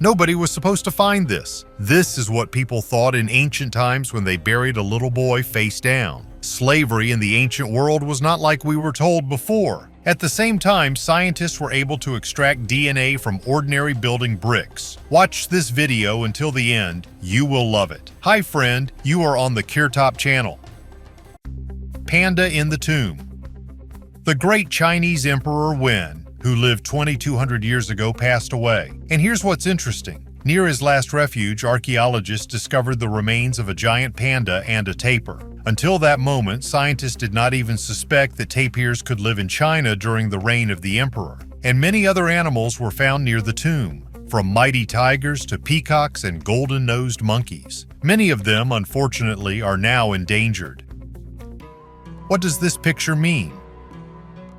Nobody was supposed to find this. This is what people thought in ancient times when they buried a little boy face down. Slavery in the ancient world was not like we were told before. At the same time, scientists were able to extract DNA from ordinary building bricks. Watch this video until the end. You will love it. Hi friend, you are on the Top channel. Panda in the tomb. The great Chinese Emperor Wen, who lived 2,200 years ago, passed away. And here's what's interesting. Near his last refuge, archaeologists discovered the remains of a giant panda and a tapir. Until that moment, scientists did not even suspect that tapirs could live in China during the reign of the emperor. And many other animals were found near the tomb, from mighty tigers to peacocks and golden-nosed monkeys. Many of them, unfortunately, are now endangered. What does this picture mean?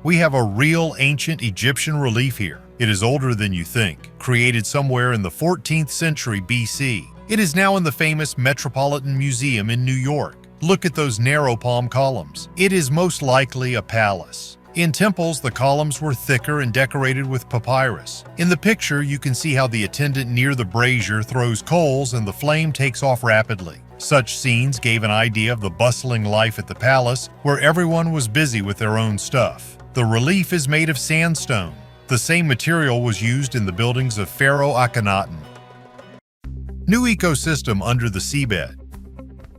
We have a real ancient Egyptian relief here. It is older than you think, created somewhere in the 14th century BC. It is now in the famous Metropolitan Museum in New York. Look at those narrow palm columns. It is most likely a palace. In temples, the columns were thicker and decorated with papyrus. In the picture, you can see how the attendant near the brazier throws coals and the flame takes off rapidly. Such scenes gave an idea of the bustling life at the palace, where everyone was busy with their own stuff. The relief is made of sandstone. The same material was used in the buildings of Pharaoh Akhenaten. New ecosystem under the seabed.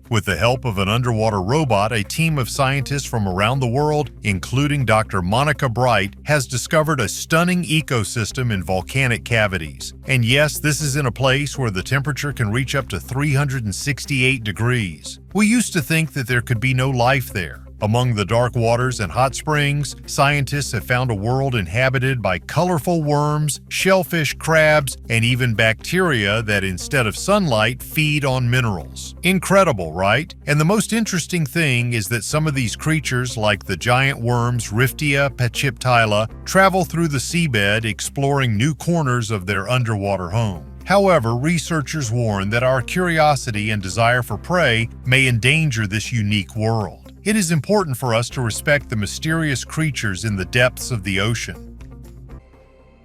With the help of an underwater robot, a team of scientists from around the world, including Dr. Monica Bright, has discovered a stunning ecosystem in volcanic cavities. And yes, this is in a place where the temperature can reach up to 368 degrees. We used to think that there could be no life there. Among the dark waters and hot springs, scientists have found a world inhabited by colorful worms, shellfish, crabs, and even bacteria that instead of sunlight feed on minerals. Incredible, right? And the most interesting thing is that some of these creatures, like the giant worms Riftia pachyptyla, travel through the seabed exploring new corners of their underwater home. However, researchers warn that our curiosity and desire for prey may endanger this unique world. It is important for us to respect the mysterious creatures in the depths of the ocean.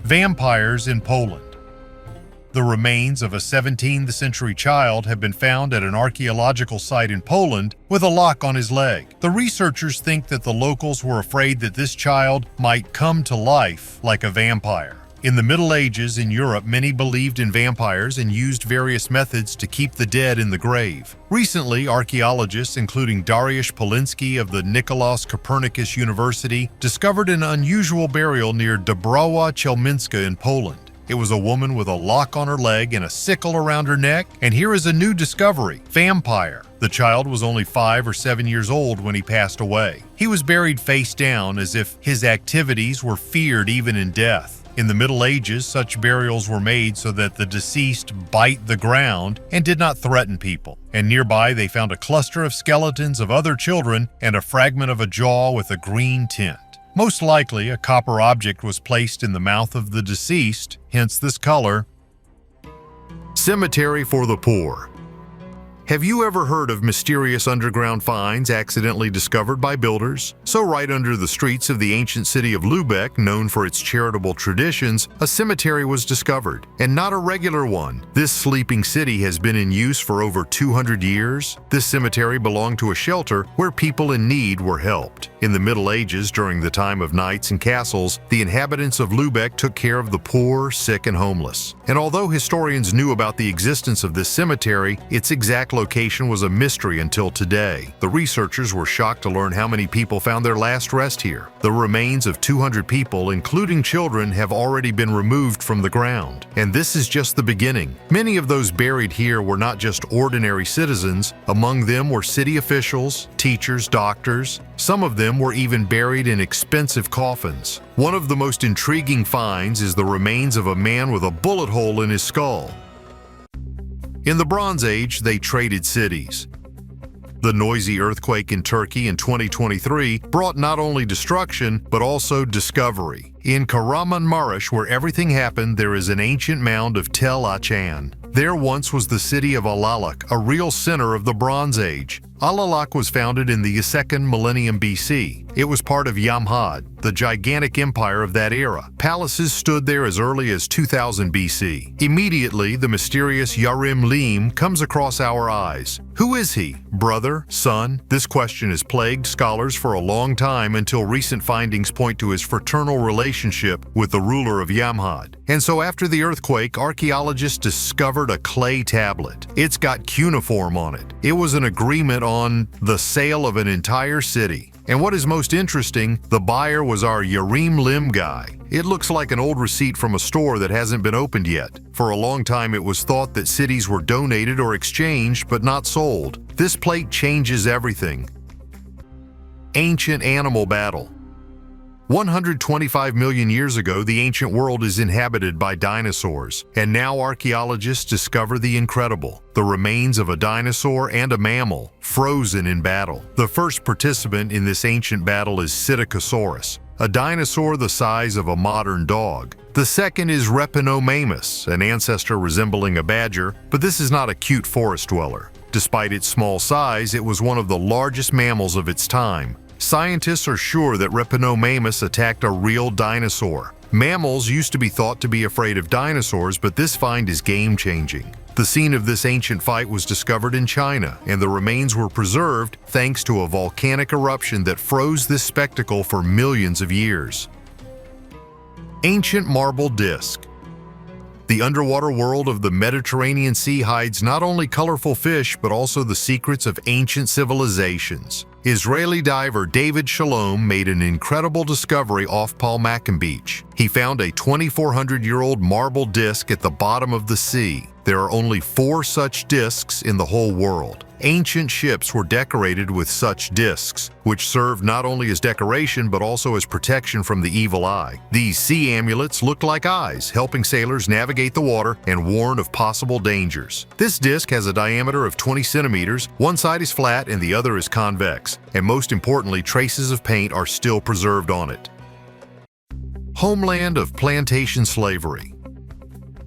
Vampires in Poland. The remains of a 17th century child have been found at an archaeological site in Poland with a lock on his leg. The researchers think that the locals were afraid that this child might come to life like a vampire. In the Middle Ages in Europe, many believed in vampires and used various methods to keep the dead in the grave. Recently, archaeologists, including Dariusz Polinsky of the Nicolaus Copernicus University, discovered an unusual burial near Dąbrowa Chelmińska in Poland. It was a woman with a lock on her leg and a sickle around her neck. And here is a new discovery: vampire. The child was only 5 or 7 years old when he passed away. He was buried face down as if his activities were feared even in death. In the Middle Ages, such burials were made so that the deceased bite the ground and did not threaten people. And nearby, they found a cluster of skeletons of other children and a fragment of a jaw with a green tint. Most likely, a copper object was placed in the mouth of the deceased, hence this color. Cemetery for the poor. Have you ever heard of mysterious underground finds accidentally discovered by builders? So right under the streets of the ancient city of Lübeck, known for its charitable traditions, a cemetery was discovered, and not a regular one. This sleeping city has been in use for over 200 years. This cemetery belonged to a shelter where people in need were helped. In the Middle Ages, during the time of knights and castles, the inhabitants of Lübeck took care of the poor, sick, and homeless. And although historians knew about the existence of this cemetery, its exact location was a mystery until today. The researchers were shocked to learn how many people found their last rest here. The remains of 200 people, including children, have already been removed from the ground. And this is just the beginning. Many of those buried here were not just ordinary citizens. Among them were city officials, teachers, doctors. Some of them were even buried in expensive coffins. One of the most intriguing finds is the remains of a man with a bullet hole in his skull. In the Bronze Age, they traded cities. The noisy earthquake in Turkey in 2023 brought not only destruction, but also discovery. In Kahramanmaraş, where everything happened, there is an ancient mound of Tel Achan. There once was the city of Alalak, a real center of the Bronze Age. Alalak was founded in the 2nd millennium BC. It was part of Yamhad, the gigantic empire of that era. Palaces stood there as early as 2000 BC. Immediately, the mysterious Yarim-Lim comes across our eyes. Who is he? Brother? Son? This question has plagued scholars for a long time until recent findings point to his fraternal relationship with the ruler of Yamhad. And so after the earthquake, archaeologists discovered a clay tablet. It's got cuneiform on it. It was an agreement on the sale of an entire city. And what is most interesting, the buyer was our Yarim-Lim guy. It looks like an old receipt from a store that hasn't been opened yet. For a long time it was thought that cities were donated or exchanged but not sold. This plate changes everything. Ancient animal battle. 125 million years ago, the ancient world is inhabited by dinosaurs, and now archaeologists discover the incredible, the remains of a dinosaur and a mammal, frozen in battle. The first participant in this ancient battle is Psittacosaurus, a dinosaur the size of a modern dog. The second is Repenomamus, an ancestor resembling a badger, but this is not a cute forest dweller. Despite its small size, it was one of the largest mammals of its time. Scientists are sure that Repenomamus attacked a real dinosaur. Mammals used to be thought to be afraid of dinosaurs, but this find is game-changing. The scene of this ancient fight was discovered in China, and the remains were preserved thanks to a volcanic eruption that froze this spectacle for millions of years. Ancient marble disc. The underwater world of the Mediterranean Sea hides not only colorful fish, but also the secrets of ancient civilizations. Israeli diver David Shalom made an incredible discovery off Palmacan Beach. He found a 2,400-year-old marble disc at the bottom of the sea. There are only 4 such discs in the whole world. Ancient ships were decorated with such discs, which served not only as decoration but also as protection from the evil eye. These sea amulets looked like eyes, helping sailors navigate the water and warn of possible dangers. This disc has a diameter of 20 centimeters, one side is flat and the other is convex, and most importantly, traces of paint are still preserved on it. Homeland of plantation slavery.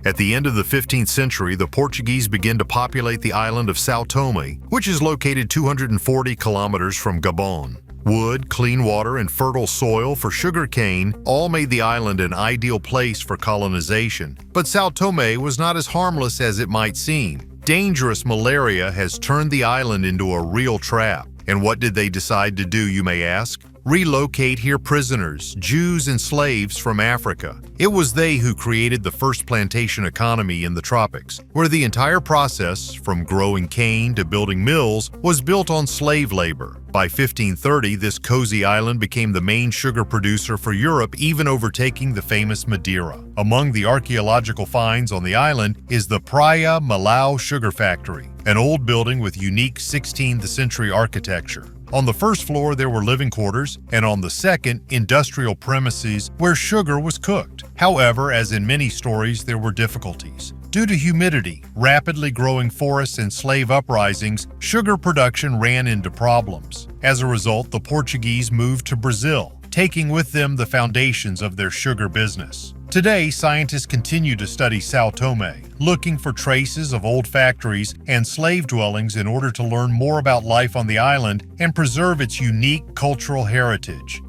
At the end of the 15th century, the Portuguese began to populate the island of São Tomé, which is located 240 kilometers from Gabon. Wood, clean water, and fertile soil for sugar cane all made the island an ideal place for colonization. But São Tomé was not as harmless as it might seem. Dangerous malaria has turned the island into a real trap. And what did they decide to do, you may ask? Relocate here prisoners, Jews and slaves from Africa. It was they who created the first plantation economy in the tropics, where the entire process, from growing cane to building mills, was built on slave labor. By 1530, this cozy island became the main sugar producer for Europe, even overtaking the famous Madeira. Among the archaeological finds on the island is the Praia Malau sugar factory, an old building with unique 16th century architecture. On the first floor there were living quarters, and on the second, industrial premises where sugar was cooked. However, as in many stories, there were difficulties. Due to humidity, rapidly growing forests, and slave uprisings, sugar production ran into problems. As a result, the Portuguese moved to Brazil, taking with them the foundations of their sugar business. Today, scientists continue to study São Tomé, looking for traces of old factories and slave dwellings in order to learn more about life on the island and preserve its unique cultural heritage.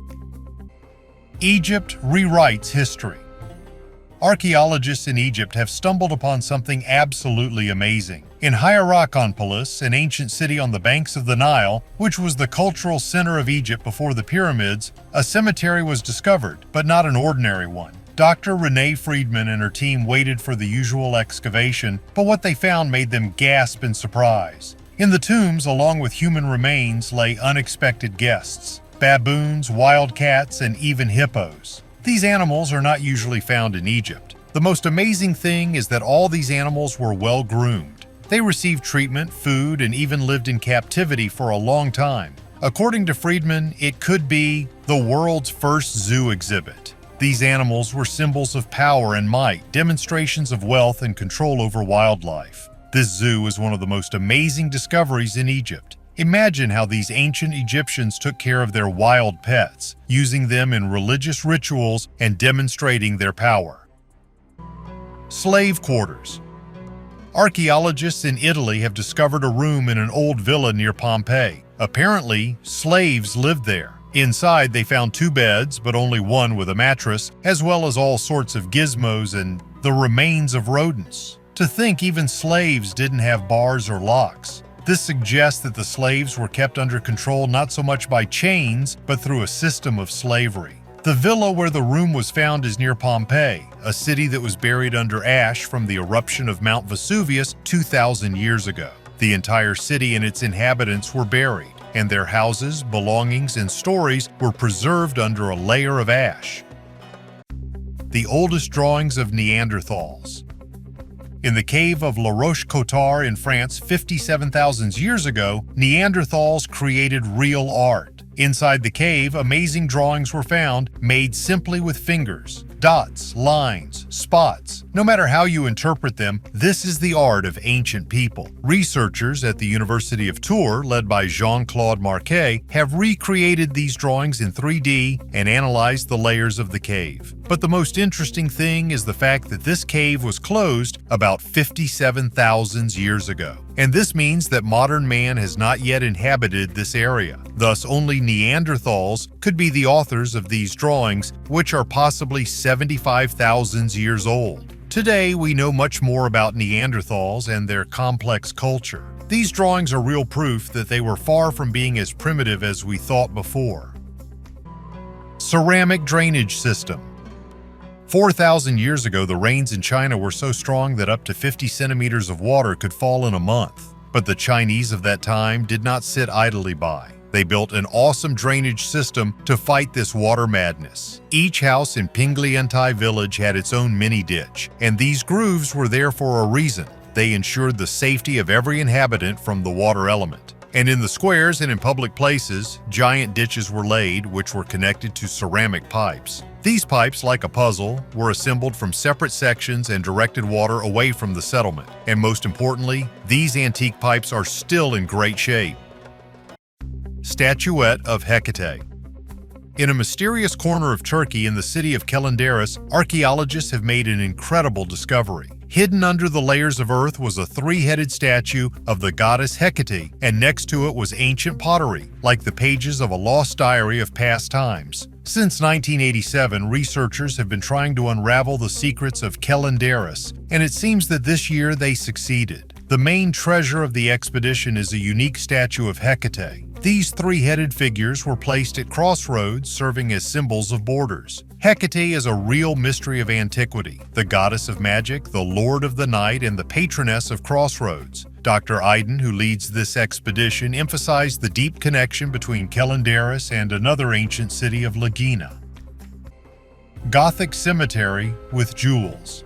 Egypt rewrites history. Archaeologists in Egypt have stumbled upon something absolutely amazing. In Hierakonpolis, an ancient city on the banks of the Nile, which was the cultural center of Egypt before the pyramids, a cemetery was discovered, but not an ordinary one. Dr. Renee Friedman and her team waited for the usual excavation, but what they found made them gasp in surprise. In the tombs, along with human remains, lay unexpected guests: baboons, wildcats, and even hippos. These animals are not usually found in Egypt. The most amazing thing is that all these animals were well groomed. They received treatment, food, and even lived in captivity for a long time. According to Friedman, it could be the world's first zoo exhibit. These animals were symbols of power and might, demonstrations of wealth and control over wildlife. This zoo is one of the most amazing discoveries in Egypt. Imagine how these ancient Egyptians took care of their wild pets, using them in religious rituals and demonstrating their power. Slave quarters. Archaeologists in Italy have discovered a room in an old villa near Pompeii. Apparently, slaves lived there. Inside, they found 2 beds, but only one with a mattress, as well as all sorts of gizmos and the remains of rodents. To think even slaves didn't have bars or locks. This suggests that the slaves were kept under control not so much by chains, but through a system of slavery. The villa where the room was found is near Pompeii, a city that was buried under ash from the eruption of Mount Vesuvius 2,000 years ago. The entire city and its inhabitants were buried, and their houses, belongings, and stories were preserved under a layer of ash. The oldest drawings of Neanderthals. In the cave of La Roche-Cotard in France 57,000 years ago, Neanderthals created real art. Inside the cave, amazing drawings were found, made simply with fingers. Dots, lines, spots. No matter how you interpret them, this is the art of ancient people. Researchers at the University of Tours, led by Jean-Claude Marquet, have recreated these drawings in 3D and analyzed the layers of the cave. But the most interesting thing is the fact that this cave was closed about 57,000 years ago. And this means that modern man has not yet inhabited this area. Thus, only Neanderthals could be the authors of these drawings, which are possibly 75,000 years old. Today, we know much more about Neanderthals and their complex culture. These drawings are real proof that they were far from being as primitive as we thought before. Ceramic drainage system. 4,000 years ago, the rains in China were so strong that up to 50 centimeters of water could fall in a month. But the Chinese of that time did not sit idly by. They built an awesome drainage system to fight this water madness. Each house in Pinglientai village had its own mini-ditch, and these grooves were there for a reason. They ensured the safety of every inhabitant from the water element. And in the squares and in public places, giant ditches were laid which were connected to ceramic pipes. These pipes, like a puzzle, were assembled from separate sections and directed water away from the settlement. And most importantly, these antique pipes are still in great shape. Statuette of Hecate. In a mysterious corner of Turkey in the city of Kelenderis, archaeologists have made an incredible discovery. Hidden under the layers of earth was a 3-headed statue of the goddess Hecate, and next to it was ancient pottery, like the pages of a lost diary of past times. Since 1987, researchers have been trying to unravel the secrets of Kelenderis, and it seems that this year they succeeded. The main treasure of the expedition is a unique statue of Hecate. These 3-headed figures were placed at crossroads, serving as symbols of borders. Hecate is a real mystery of antiquity, the goddess of magic, the lord of the night, and the patroness of crossroads. Dr. Iden, who leads this expedition, emphasized the deep connection between Kelenderis and another ancient city of Lagina. Gothic Cemetery with jewels.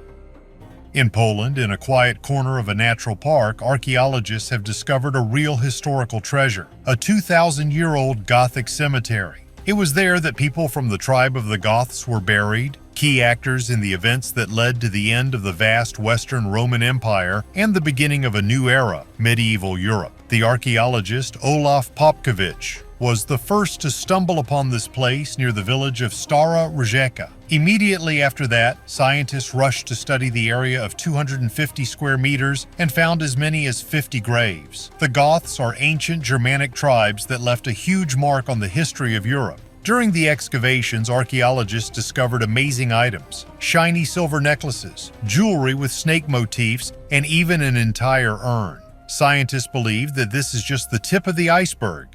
In Poland, in a quiet corner of a natural park, archaeologists have discovered a real historical treasure, a 2,000-year-old Gothic cemetery. It was there that people from the tribe of the Goths were buried, key actors in the events that led to the end of the vast Western Roman Empire and the beginning of a new era, medieval Europe. The archaeologist Olaf Popkowicz was the first to stumble upon this place near the village of Stara Rzeka. Immediately after that, scientists rushed to study the area of 250 square meters and found as many as 50 graves. The Goths are ancient Germanic tribes that left a huge mark on the history of Europe. During the excavations, archaeologists discovered amazing items, shiny silver necklaces, jewelry with snake motifs, and even an entire urn. Scientists believe that this is just the tip of the iceberg.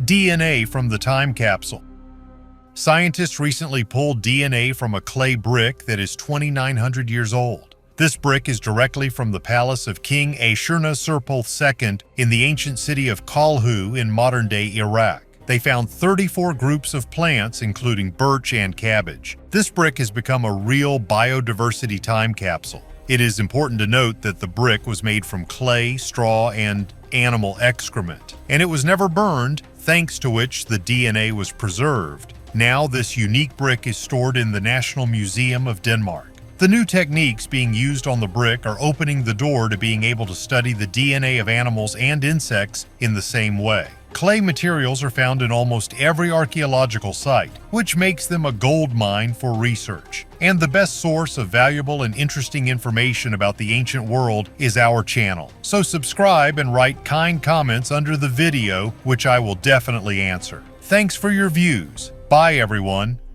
DNA from the Time Capsule. Scientists recently pulled DNA from a clay brick that is 2,900 years old. This brick is directly from the palace of King Ashurnasurpal II in the ancient city of Kalhu in modern-day Iraq. They found 34 groups of plants, including birch and cabbage. This brick has become a real biodiversity time capsule. It is important to note that the brick was made from clay, straw, and animal excrement, and it was never burned, thanks to which the DNA was preserved. Now this unique brick is stored in the National Museum of Denmark. The new techniques being used on the brick are opening the door to being able to study the DNA of animals and insects in the same way. Clay materials are found in almost every archaeological site, which makes them a gold mine for research. And the best source of valuable and interesting information about the ancient world is our channel. So subscribe and write kind comments under the video, which I will definitely answer. Thanks for your views. Bye, everyone.